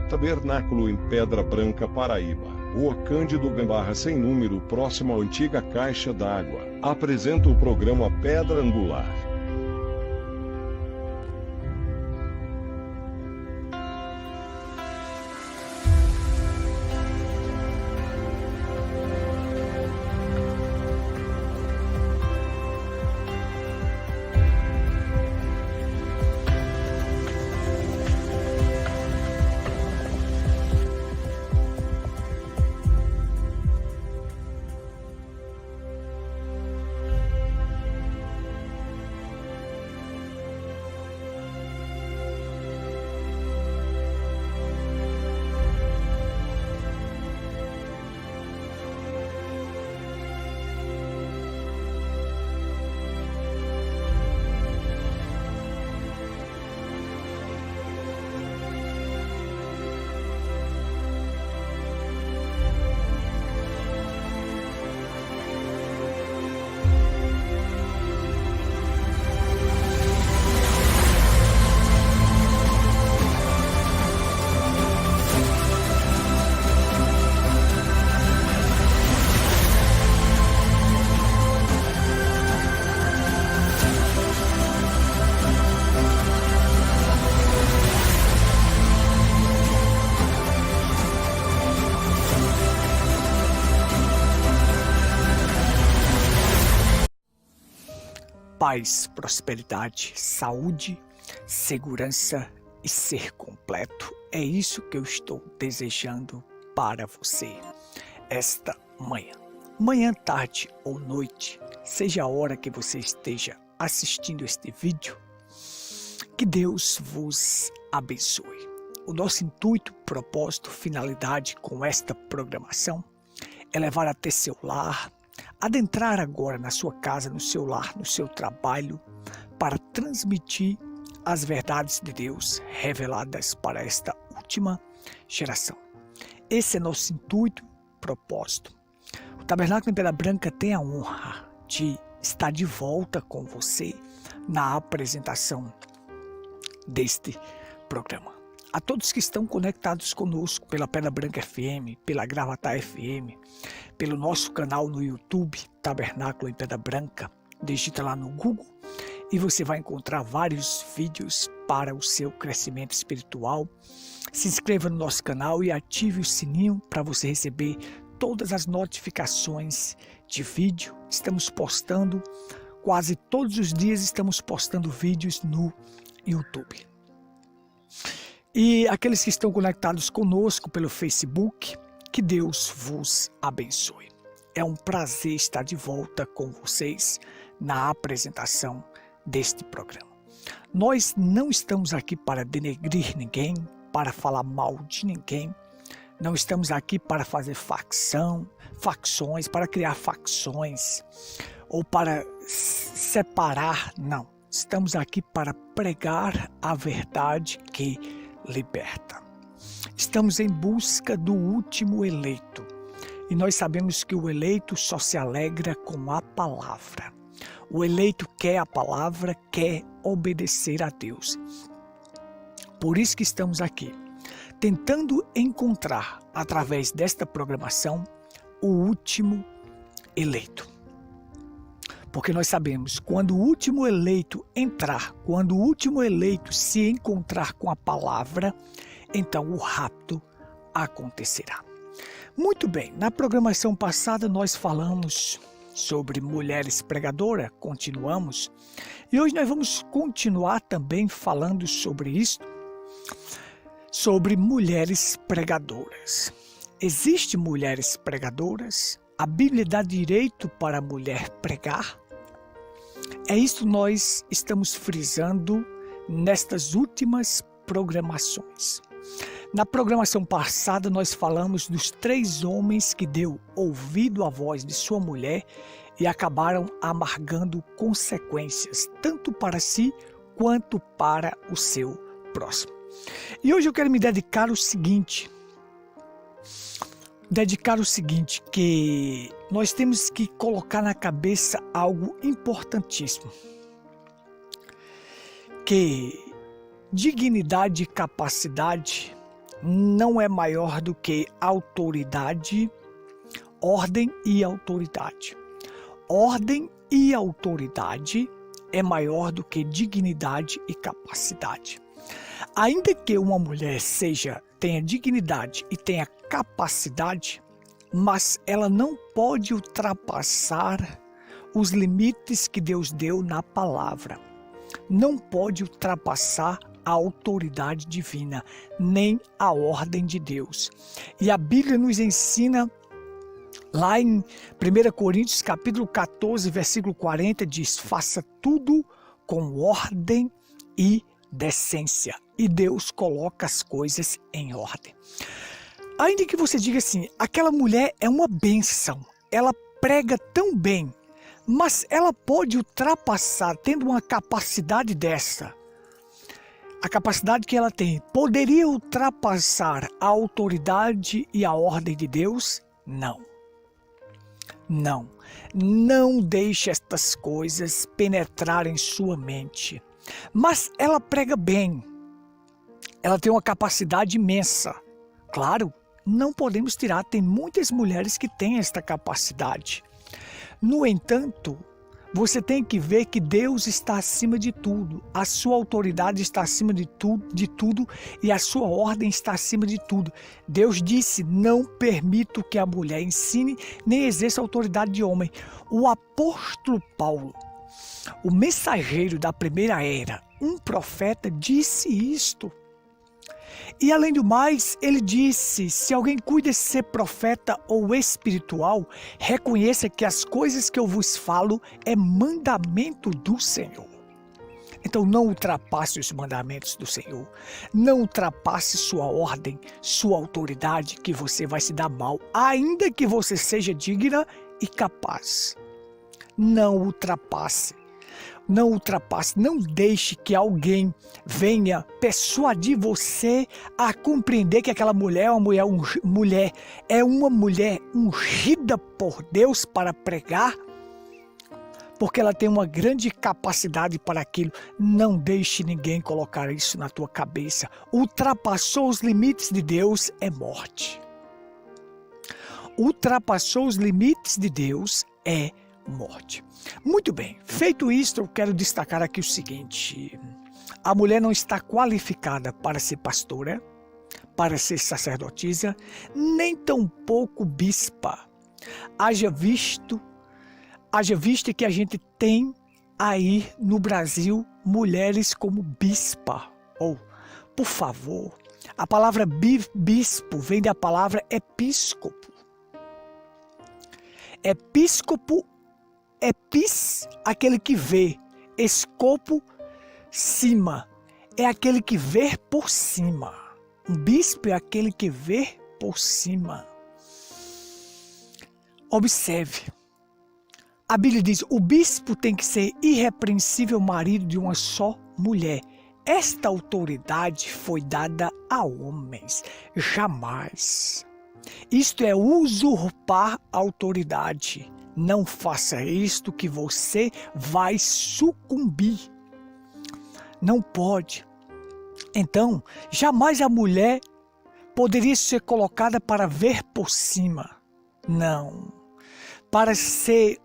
Tabernáculo em Pedra Branca, Paraíba. Rua Cândido Gambarra sem número, próximo à antiga caixa d'água. Apresenta o programa Pedra Angular. Paz, prosperidade, saúde, segurança e ser completo. É isso que eu estou desejando para você esta manhã. Manhã, tarde ou noite, seja a hora que você esteja assistindo este vídeo, que Deus vos abençoe. O nosso intuito, propósito, finalidade com esta programação é levar até seu lar, adentrar agora na sua casa, no seu lar, no seu trabalho, para transmitir as verdades de Deus reveladas para esta última geração. Esse é nosso intuito, propósito. O Tabernáculo em Pedra Branca tem a honra de estar de volta com você na apresentação deste programa. A todos que estão conectados conosco pela Pedra Branca FM, pela Gravatar FM, pelo nosso canal no YouTube, Tabernáculo em Pedra Branca, digita lá no Google e você vai encontrar vários vídeos para o seu crescimento espiritual. Se inscreva no nosso canal e ative o sininho para você receber todas as notificações de vídeo. Estamos postando, quase todos os dias estamos postando vídeos no YouTube. E aqueles que estão conectados conosco pelo Facebook, que Deus vos abençoe. É um prazer estar de volta com vocês na apresentação deste programa. Nós não estamos aqui para denegrir ninguém, para falar mal de ninguém. Não estamos aqui para fazer facções, para criar facções ou para separar, não. Estamos aqui para pregar a verdade que liberta. Estamos em busca do último eleito e nós sabemos que o eleito só se alegra com a palavra. O eleito quer a palavra, quer obedecer a Deus. Por isso que estamos aqui, tentando encontrar, através desta programação, o último eleito. Porque nós sabemos, quando o último eleito entrar, quando o último eleito se encontrar com a palavra, então o rapto acontecerá. Muito bem, na programação passada nós falamos sobre mulheres pregadoras, continuamos, e hoje nós vamos continuar também falando sobre isso, sobre mulheres pregadoras. Existem mulheres pregadoras? A Bíblia dá direito para a mulher pregar? É isso que nós estamos frisando nestas últimas programações. Na programação passada nós falamos dos 3 homens que deu ouvido à voz de sua mulher e acabaram amargando consequências, tanto para si quanto para o seu próximo. E hoje eu quero me dedicar ao seguinte, que nós temos que colocar na cabeça algo importantíssimo, que dignidade e capacidade não é maior do que autoridade, ordem e autoridade. Ordem e autoridade é maior do que dignidade e capacidade. Ainda que uma mulher tenha dignidade e tenha capacidade, mas ela não pode ultrapassar os limites que Deus deu na palavra. Não pode ultrapassar a autoridade divina, nem a ordem de Deus. E a Bíblia nos ensina, lá em 1 Coríntios capítulo 14, versículo 40, diz: faça tudo com ordem e decência. E Deus coloca as coisas em ordem. Ainda que você diga assim, aquela mulher é uma bênção, ela prega tão bem, mas ela pode ultrapassar, tendo uma capacidade dessa, a capacidade que ela tem, poderia ultrapassar a autoridade e a ordem de Deus? Não. Não. Não deixe estas coisas penetrarem em sua mente. Mas ela prega bem. Ela tem uma capacidade imensa. Claro, não podemos tirar, tem muitas mulheres que têm esta capacidade. No entanto, você tem que ver que Deus está acima de tudo. A sua autoridade está acima de tudo e a sua ordem está acima de tudo. Deus disse, não permito que a mulher ensine nem exerça autoridade de homem. O apóstolo Paulo, o mensageiro da primeira era, um profeta, disse isto. E além do mais, ele disse, se alguém cuida de ser profeta ou espiritual, reconheça que as coisas que eu vos falo é mandamento do Senhor. Então não ultrapasse os mandamentos do Senhor, não ultrapasse sua ordem, sua autoridade, que você vai se dar mal, ainda que você seja digna e capaz. Não ultrapasse. Não ultrapasse, não deixe que alguém venha persuadir você a compreender que aquela mulher é uma mulher ungida por Deus para pregar, porque ela tem uma grande capacidade para aquilo. Não deixe ninguém colocar isso na tua cabeça. Ultrapassou os limites de Deus é morte. Ultrapassou os limites de Deus é morte. Muito bem, feito isto, eu quero destacar aqui o seguinte: a mulher não está qualificada para ser pastora, para ser sacerdotisa, nem tampouco bispa. Haja visto que a gente tem aí no Brasil mulheres como bispa. Por favor, a palavra bispo vem da palavra episcopo. Episcopo, aquele que vê, escopo, cima, é aquele que vê por cima. Um bispo é aquele que vê por cima. Observe, a Bíblia diz, o bispo tem que ser irrepreensível marido de uma só mulher. Esta autoridade foi dada a homens, jamais. Isto é usurpar a autoridade. Não faça isto que você vai sucumbir. Não pode. Então, jamais a mulher poderia ser colocada para ver por cima. Não. Para ser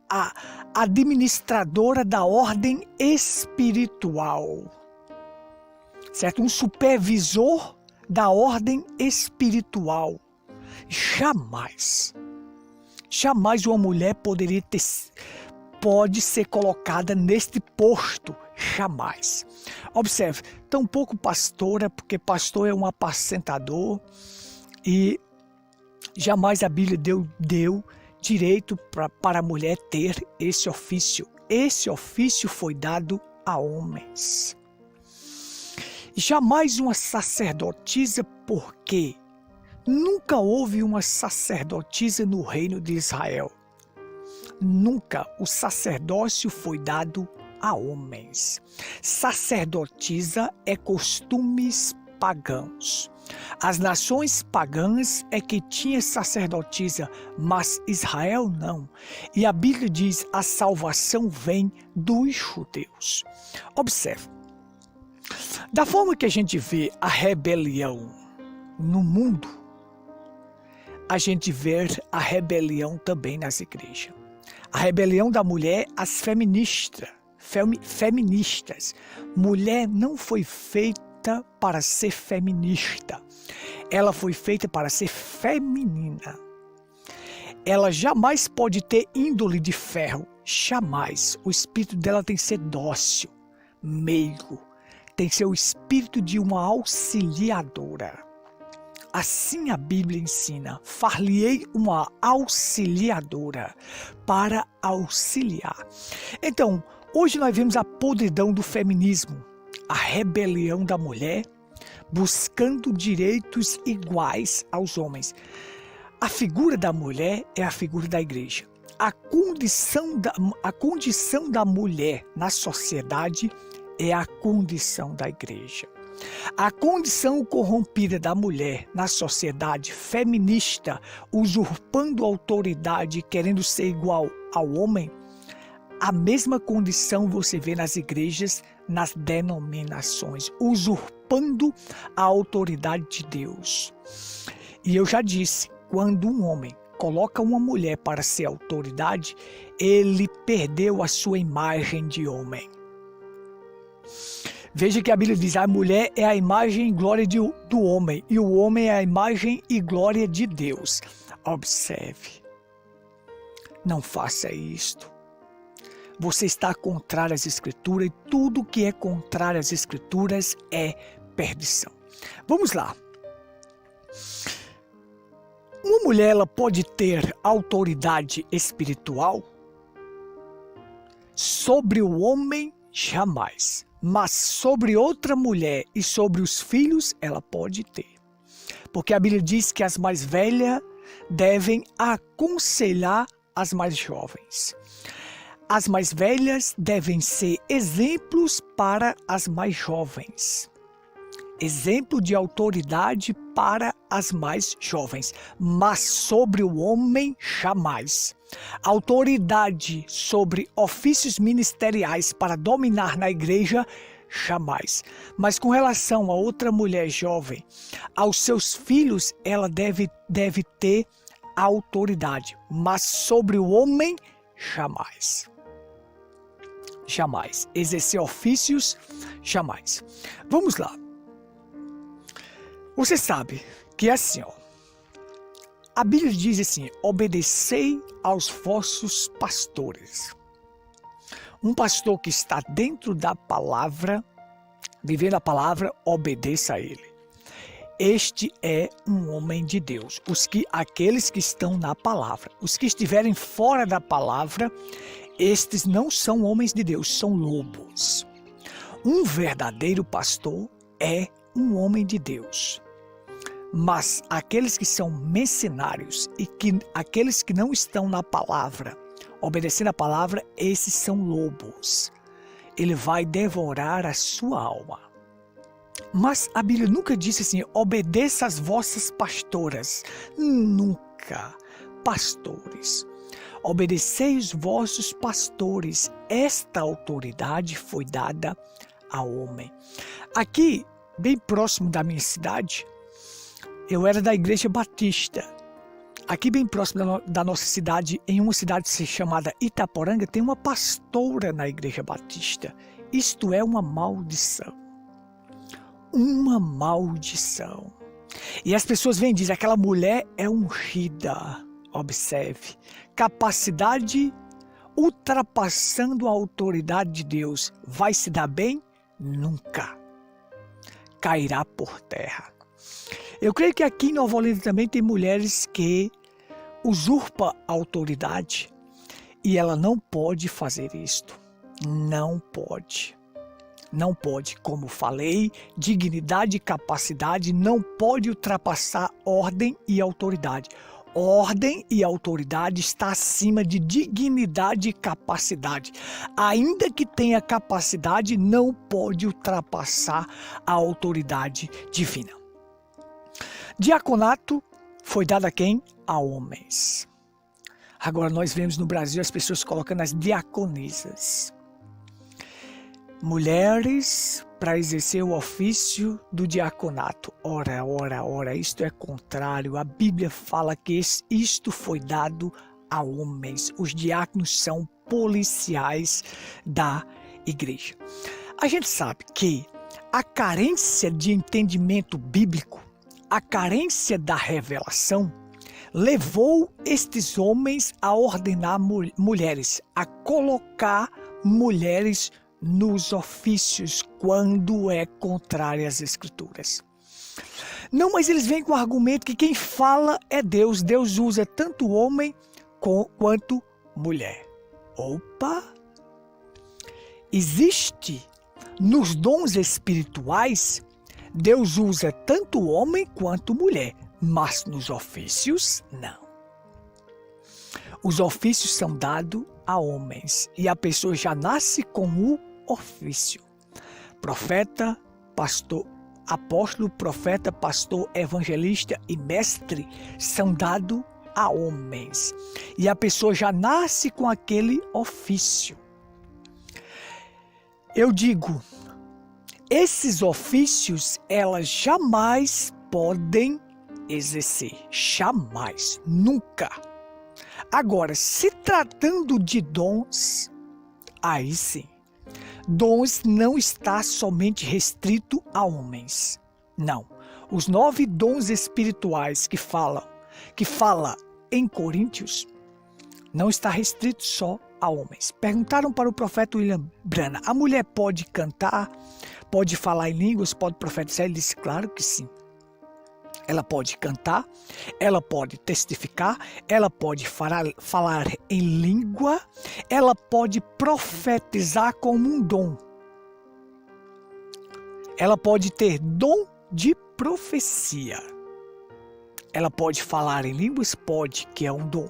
a administradora da ordem espiritual. Certo? Um supervisor da ordem espiritual. Jamais. Jamais uma mulher pode ser colocada neste posto. Jamais. Observe, tampouco pastora, porque pastor é um apacentador e jamais a Bíblia deu direito para a mulher ter esse ofício. Esse ofício foi dado a homens. Jamais uma sacerdotisa, porque nunca houve uma sacerdotisa no reino de Israel. Nunca o sacerdócio foi dado a homens. Sacerdotisa é costumes pagãos. As nações pagãs é que tinha sacerdotisa, mas Israel não. E a Bíblia diz, a salvação vem dos judeus. Observe, da forma que a gente vê a rebelião no mundo, a gente vê a rebelião também nas igrejas. A rebelião da mulher, as feministas. Mulher não foi feita para ser feminista. Ela foi feita para ser feminina. Ela jamais pode ter índole de ferro. Jamais. O espírito dela tem que ser dócil, meigo. Tem que ser o espírito de uma auxiliadora. Assim a Bíblia ensina, far-lhe-ei uma auxiliadora para auxiliar. Então, hoje nós vemos a podridão do feminismo, a rebelião da mulher, buscando direitos iguais aos homens. A figura da mulher é a figura da igreja. A condição da mulher na sociedade é a condição da igreja. A condição corrompida da mulher na sociedade feminista, usurpando autoridade, querendo ser igual ao homem, a mesma condição você vê nas igrejas, nas denominações, usurpando a autoridade de Deus. E eu já disse, quando um homem coloca uma mulher para ser autoridade, ele perdeu a sua imagem de homem. Veja que a Bíblia diz, a mulher é a imagem e glória do homem, e o homem é a imagem e glória de Deus. Observe. Não faça isto. Você está contrário às Escrituras, e tudo que é contrário às Escrituras é perdição. Vamos lá. Uma mulher ela pode ter autoridade espiritual sobre o homem? Jamais. Mas sobre outra mulher e sobre os filhos, ela pode ter. Porque a Bíblia diz que as mais velhas devem aconselhar as mais jovens. As mais velhas devem ser exemplos para as mais jovens. Exemplo de autoridade para as mais jovens. Mas sobre o homem, jamais. Autoridade sobre ofícios ministeriais para dominar na igreja, jamais. Mas com relação a outra mulher jovem, aos seus filhos, ela deve ter autoridade. Mas sobre o homem, jamais. Jamais. Exercer ofícios, jamais. Vamos lá. Você sabe que é assim, ó. A Bíblia diz assim, obedecei aos vossos pastores. Um pastor que está dentro da palavra, vivendo a palavra, obedeça a ele. Este é um homem de Deus. Aqueles que estão na palavra. Os que estiverem fora da palavra, estes não são homens de Deus, são lobos. Um verdadeiro pastor é um homem de Deus. Mas aqueles que são mercenários e aqueles que não estão na palavra, obedecendo a palavra, esses são lobos. Ele vai devorar a sua alma. Mas a Bíblia nunca disse assim, obedeça às vossas pastoras. Nunca. Pastores. Obedecei os vossos pastores. Esta autoridade foi dada ao homem. Aqui, bem próximo da minha cidade, eu era da Igreja Batista. Aqui bem próximo da nossa cidade, em uma cidade chamada Itaporanga, tem uma pastora na Igreja Batista. Isto é uma maldição. Uma maldição. E as pessoas vêm e dizem, aquela mulher é ungida. Observe. Capacidade ultrapassando a autoridade de Deus. Vai se dar bem? Nunca. Cairá por terra. Eu creio que aqui em Nova Olinda também tem mulheres que usurpam a autoridade e ela não pode fazer isto. Não pode. Não pode, como falei, dignidade e capacidade não pode ultrapassar ordem e autoridade. Ordem e autoridade está acima de dignidade e capacidade. Ainda que tenha capacidade, não pode ultrapassar a autoridade divina. Diaconato foi dado a quem? A homens. Agora nós vemos no Brasil as pessoas colocando as diaconisas. Mulheres para exercer o ofício do diaconato. Ora, isto é contrário. A Bíblia fala que isto foi dado a homens. Os diáconos são policiais da igreja. A gente sabe que a carência de entendimento bíblico, a carência da revelação, levou estes homens a ordenar mulheres, a colocar mulheres nos ofícios quando é contrário às Escrituras. Não, mas eles vêm com o argumento que quem fala é Deus. Deus usa tanto homem quanto mulher. Opa! Existe nos dons espirituais, Deus usa tanto homem quanto mulher, mas nos ofícios, não. Os ofícios são dados a homens e a pessoa já nasce com o ofício. Profeta, pastor, apóstolo, profeta, pastor, evangelista e mestre são dados a homens. E a pessoa já nasce com aquele ofício. Eu digo, esses ofícios elas jamais podem exercer. Jamais, nunca. Agora, se tratando de dons, aí sim. Dons não está somente restrito a homens. Não. Os 9 dons espirituais que fala em Coríntios, não está restrito só a homens. Perguntaram para o profeta William Branham, a mulher pode cantar, pode falar em línguas, pode profetizar? Ele disse, claro que sim. Ela pode cantar, ela pode testificar, ela pode falar em língua, ela pode profetizar como um dom. Ela pode ter dom de profecia. Ela pode falar em línguas? Pode, que é um dom.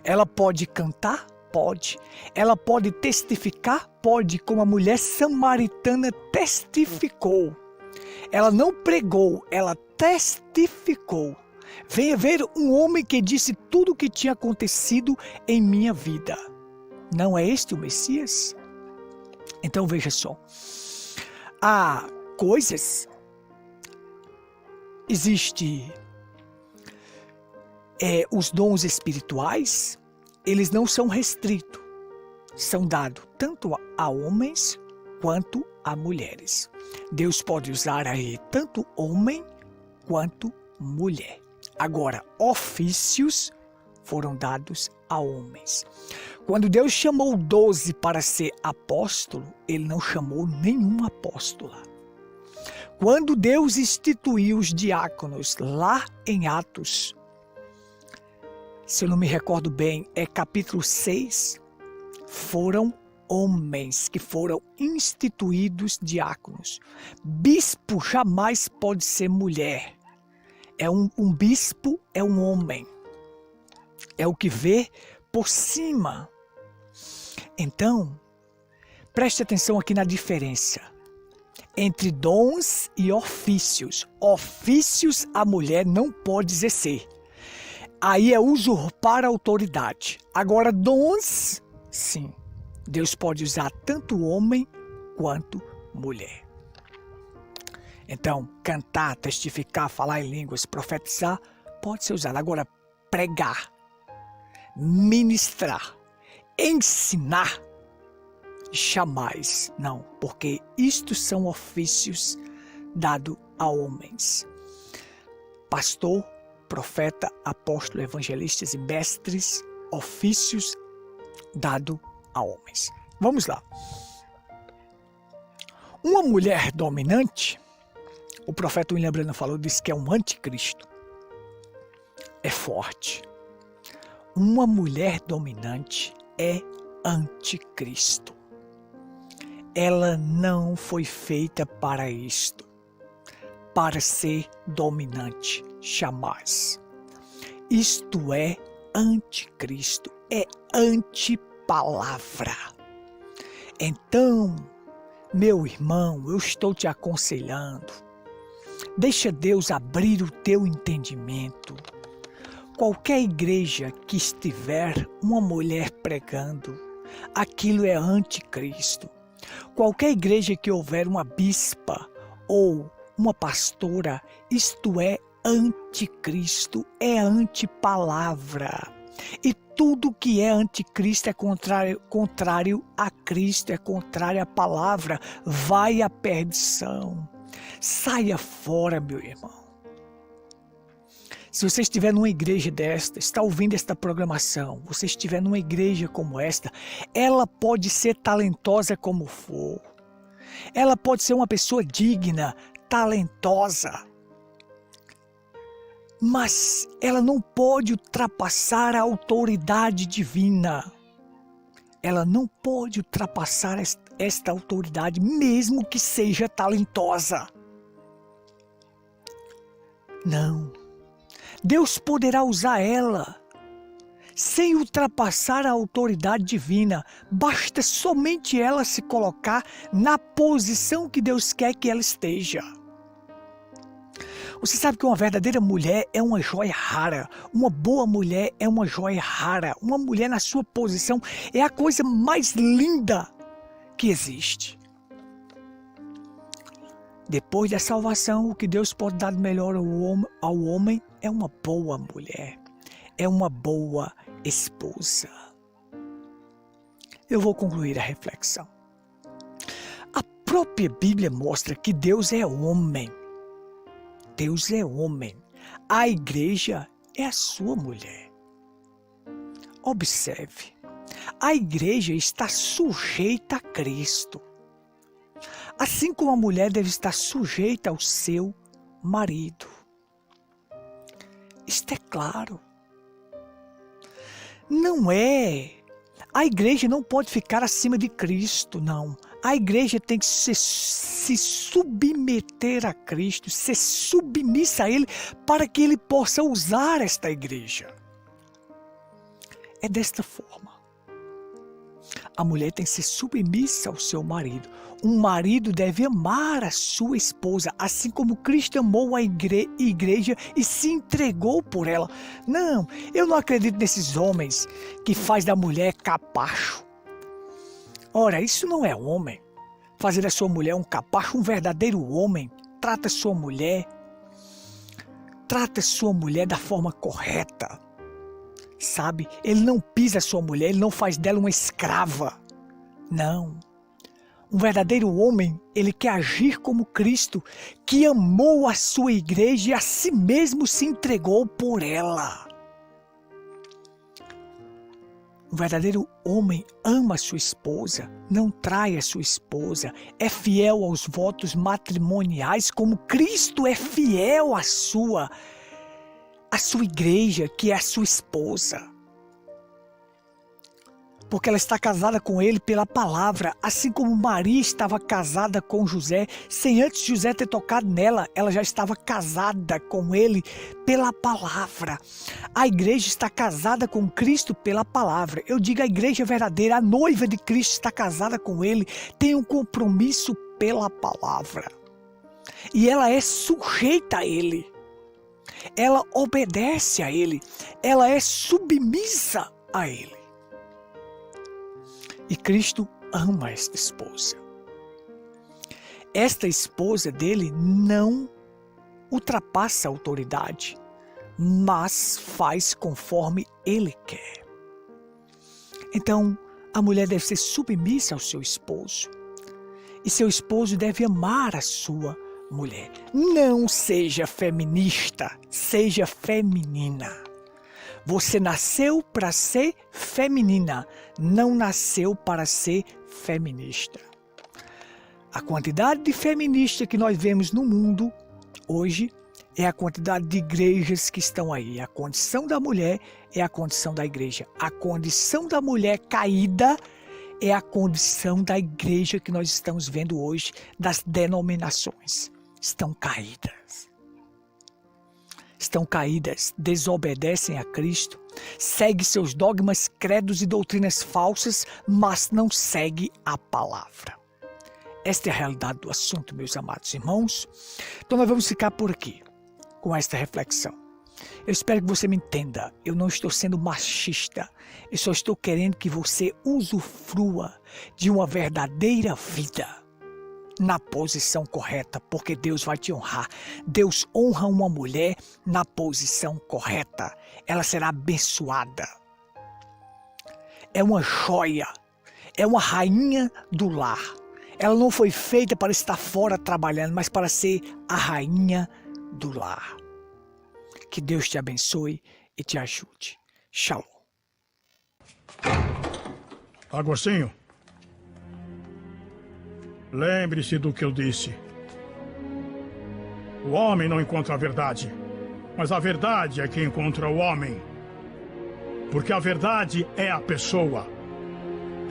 Ela pode cantar? Pode. Ela pode testificar? Pode, como a mulher samaritana testificou. Ela não pregou, ela testificou. Venha ver um homem que disse tudo o que tinha acontecido em minha vida. Não é este o Messias? Então veja só. Há coisas, existe os dons espirituais, eles não são restritos. São dados tanto a homens quanto a mulheres. Deus pode usar aí tanto homem quanto mulher. Agora, ofícios foram dados a homens. Quando Deus chamou 12 para ser apóstolo, Ele não chamou nenhum apóstola. Quando Deus instituiu os diáconos lá em Atos, se eu não me recordo bem, é capítulo 6, foram homens que foram instituídos diáconos. Bispo jamais pode ser mulher. Um bispo é um homem. É o que vê por cima. Então, preste atenção aqui na diferença entre dons e ofícios. Ofícios a mulher não pode exercer. Aí é usurpar a autoridade. Agora, dons, sim. Deus pode usar tanto homem quanto mulher. Então, cantar, testificar, falar em línguas, profetizar, pode ser usado. Agora, pregar, ministrar, ensinar, jamais. Não, porque isto são ofícios dados a homens. Pastor, profeta, apóstolo, evangelistas e mestres, ofícios dados a homens. Vamos lá. Uma mulher dominante, o profeta William Branham falou, disse que é um anticristo. É forte. Uma mulher dominante é anticristo. Ela não foi feita para isto, para ser dominante, jamais. Isto é anticristo, é antipalavra. Então, meu irmão, eu estou te aconselhando, deixa Deus abrir o teu entendimento. Qualquer igreja que estiver uma mulher pregando, aquilo é anticristo. Qualquer igreja que houver uma bispa ou uma pastora, isto é anticristo, é antipalavra. E tudo que é anticristo é contrário a Cristo, é contrário à palavra, vai à perdição. Saia fora, meu irmão. Se você estiver numa igreja desta, está ouvindo esta programação, você estiver numa igreja como esta, ela pode ser talentosa como for. Ela pode ser uma pessoa digna, talentosa. Mas ela não pode ultrapassar a autoridade divina. Ela não pode ultrapassar esta autoridade, mesmo que seja talentosa. Não. Deus poderá usar ela sem ultrapassar a autoridade divina. Basta somente ela se colocar na posição que Deus quer que ela esteja. Você sabe que uma verdadeira mulher é uma joia rara. Uma boa mulher é uma joia rara. Uma mulher na sua posição é a coisa mais linda que existe. Depois da salvação, o que Deus pode dar de melhor ao homem é uma boa mulher. É uma boa esposa. Eu vou concluir a reflexão. A própria Bíblia mostra que Deus é homem. Deus é homem. A igreja é a sua mulher. Observe. A igreja está sujeita a Cristo. Assim como a mulher deve estar sujeita ao seu marido. Isto é claro. Não é. A igreja não pode ficar acima de Cristo, não. A igreja tem que se submeter a Cristo, ser submissa a Ele, para que Ele possa usar esta igreja. É desta forma. A mulher tem que ser submissa ao seu marido. Um marido deve amar a sua esposa, assim como Cristo amou a igreja e se entregou por ela. Não, eu não acredito nesses homens que faz da mulher capacho. Ora, isso não é homem. Fazer da sua mulher um capacho, um verdadeiro homem, trata sua mulher da forma correta. Sabe? Ele não pisa a sua mulher, ele não faz dela uma escrava. Não. Um verdadeiro homem, ele quer agir como Cristo, que amou a sua igreja e a si mesmo se entregou por ela. Um verdadeiro homem ama a sua esposa, não trai a sua esposa, é fiel aos votos matrimoniais, como Cristo é fiel à sua igreja, que é a sua esposa. Porque ela está casada com ele pela palavra, assim como Maria estava casada com José, sem antes José ter tocado nela, ela já estava casada com ele pela palavra. A igreja está casada com Cristo pela palavra. Eu digo a igreja verdadeira, a noiva de Cristo está casada com ele, tem um compromisso pela palavra. E ela é sujeita a ele. Ela obedece a ele. Ela é submissa a ele. E Cristo ama esta esposa. Esta esposa dele não ultrapassa a autoridade, mas faz conforme ele quer. Então, a mulher deve ser submissa ao seu esposo. E seu esposo deve amar a sua mulher. Não seja feminista, seja feminina. Você nasceu para ser feminina, não nasceu para ser feminista. A quantidade de feministas que nós vemos no mundo hoje é a quantidade de igrejas que estão aí. A condição da mulher é a condição da igreja. A condição da mulher caída é a condição da igreja que nós estamos vendo hoje, das denominações. Estão caídas. Estão caídas, desobedecem a Cristo, seguem seus dogmas, credos e doutrinas falsas, mas não seguem a palavra. Esta é a realidade do assunto, meus amados irmãos. Então nós vamos ficar por aqui, com esta reflexão. Eu espero que você me entenda. Eu não estou sendo machista. Eu só estou querendo que você usufrua de uma verdadeira vida na posição correta, porque Deus vai te honrar. Deus honra uma mulher na posição correta. Ela será abençoada. É uma joia. É uma rainha do lar. Ela não foi feita para estar fora trabalhando, mas para ser a rainha do lar. Que Deus te abençoe e te ajude. Shalom. Agostinho, lembre-se do que eu disse. O homem não encontra a verdade, mas a verdade é que encontra o homem. Porque a verdade é a pessoa.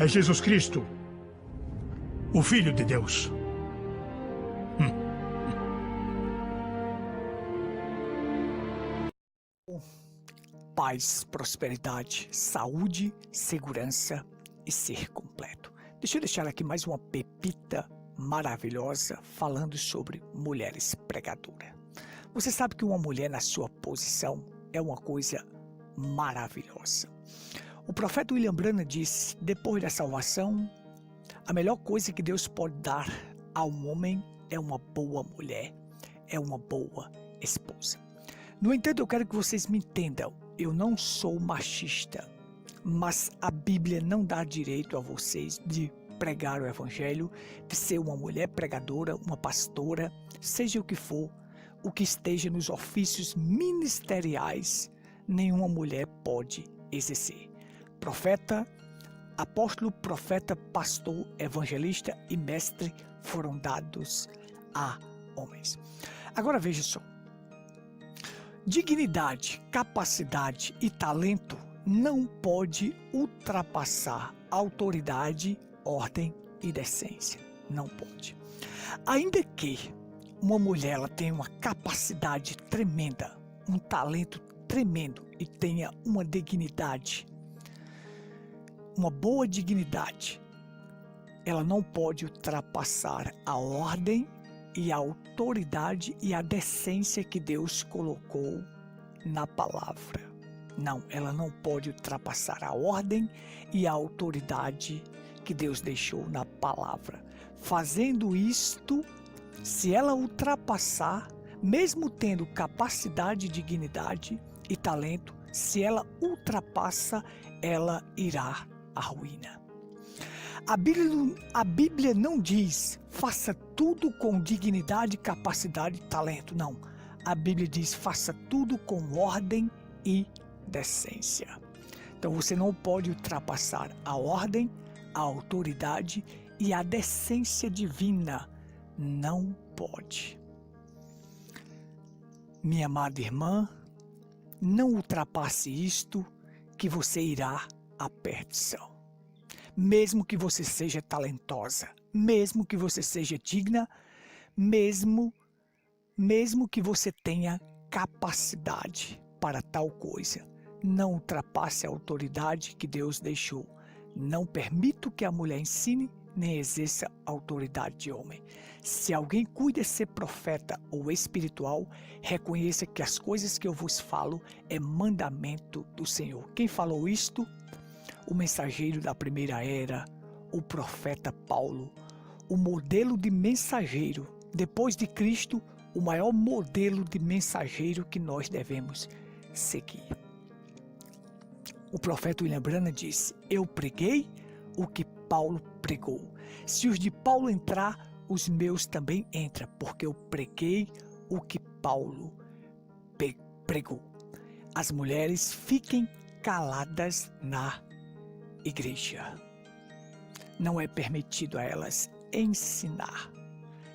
É Jesus Cristo, o Filho de Deus. Paz, prosperidade, saúde, segurança e ser completo. Deixa eu deixar aqui mais uma pepita maravilhosa falando sobre mulheres pregadoras. Você sabe que uma mulher na sua posição é uma coisa maravilhosa. O profeta William Branham disse, depois da salvação, a melhor coisa que Deus pode dar a um homem é uma boa mulher, é uma boa esposa. No entanto, eu quero que vocês me entendam. Eu não sou machista, mas a Bíblia não dá direito a vocês de pregar o Evangelho, de ser uma mulher pregadora, uma pastora, seja o que for, o que esteja nos ofícios ministeriais, nenhuma mulher pode exercer. Profeta, apóstolo, profeta, pastor, evangelista e mestre foram dados a homens. Agora veja só. Dignidade, capacidade e talento não pode ultrapassar autoridade, ordem e decência. Não pode. Ainda que uma mulher ela tenha uma capacidade tremenda, um talento tremendo e tenha uma dignidade, uma boa dignidade, ela não pode ultrapassar a ordem e a autoridade e a decência que Deus colocou na palavra. Não, ela não pode ultrapassar a ordem e a autoridade que Deus deixou na palavra. Fazendo isto, se ela ultrapassar, mesmo tendo capacidade, dignidade e talento, se ela ultrapassa, ela irá à ruína. A Bíblia não diz, faça tudo com dignidade, capacidade e talento. Não. A Bíblia diz, faça tudo com ordem e decência. Então você não pode ultrapassar a ordem, a autoridade e a decência divina. Não pode. Minha amada irmã, não ultrapasse isto, que você irá à perdição. Mesmo que você seja talentosa, mesmo que você seja digna, mesmo que você tenha capacidade para tal coisa, não ultrapasse a autoridade que Deus deixou. Não permito que a mulher ensine nem exerça autoridade de homem. Se alguém cuida ser profeta ou espiritual, reconheça que as coisas que eu vos falo é mandamento do Senhor. Quem falou isto? O mensageiro da primeira era, o profeta Paulo, o modelo de mensageiro, depois de Cristo, o maior modelo de mensageiro que nós devemos seguir. O profeta William Branham disse, eu preguei o que Paulo pregou. Se os de Paulo entrar, os meus também entram, porque eu preguei o que Paulo pregou. As mulheres fiquem caladas na igreja. Não é permitido a elas ensinar.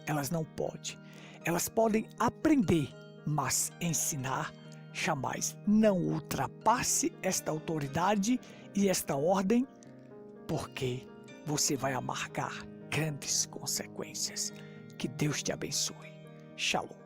Elas não podem. Elas podem aprender, mas ensinar jamais. Não ultrapasse esta autoridade e esta ordem, porque você vai amargar grandes consequências. Que Deus te abençoe. Shalom.